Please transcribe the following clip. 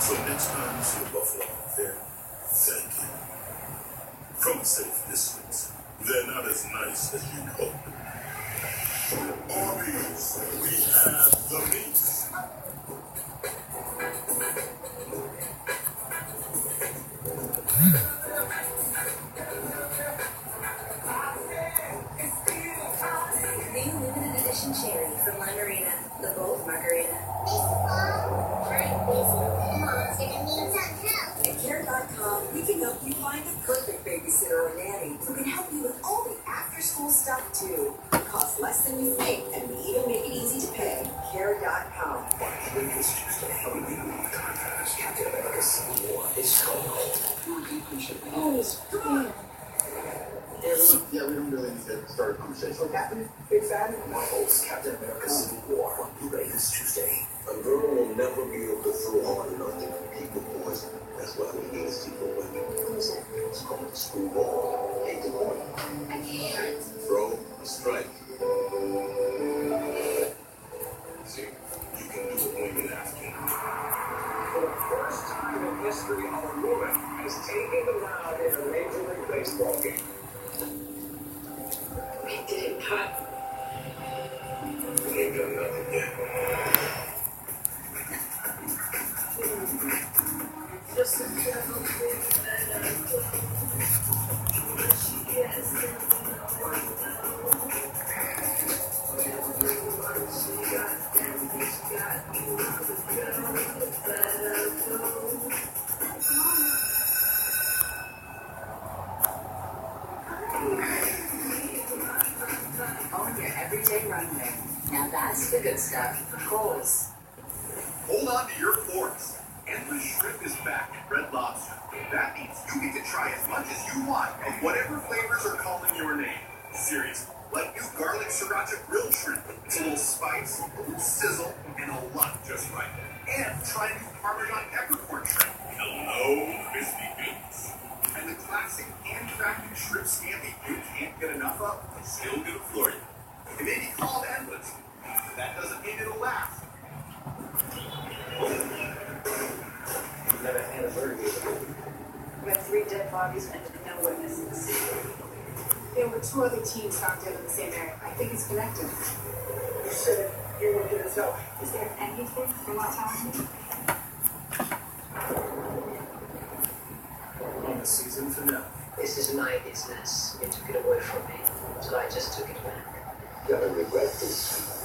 So next time you see a buffalo out there, thank him. From a safe distance. They're not as nice as you'd hope. Arby's, we have the meat. New limited edition cherry from La Marina, the bold margarita. Mom's gonna need some help. At Care.com, we can help you find the perfect babysitter or nanny who can help you with all the after-school stuff too. Costs less than you think, and we even make it easy to pay. Care.com. This Tuesday, I'm going to be Captain America Civil War. It's so cold. Come on. Hey everyone, yeah, we don't really need to start a conversation. So Captain, big fan of Marvel's Captain America Civil War on Blu-ray this Tuesday. A girl will never be able to throw hard enough to compete with boys. That's why we need a secret weapon. What is it? It's called the screwball. Hey, good morning. I can't. Throw a strike. See, you can do it when you're asking. For the first time in history, a woman has taken the mound in a Major League Baseball game. We didn't cut. We ain't done nothing yet. Just a little bit On your everyday runway. Now that's the good stuff. Goals. Hold on to your forks. Endless Shrimp is back at Red Lobster. That means you get to try as much as you want of whatever flavors are calling your name. Seriously, like new garlic sriracha grilled shrimp. It's a little spice, a little sizzle, and a lot just right. And try new Parmesan peppercorn shrimp. Hello, crispy beans. And the classic handcrafted shrimp scampi you can't get enough of, still gonna floor you. It may be called endless, but that doesn't mean it'll last. Never had a burger. We have 3 dead bodies and no witnesses. There were 2 other teams found dead in the same area. I think it's connected. You said you were going to tell. Is there anything you're not telling me? On the season finale. This is my business. You took it away from me, so I just took it back. You're gonna regret this.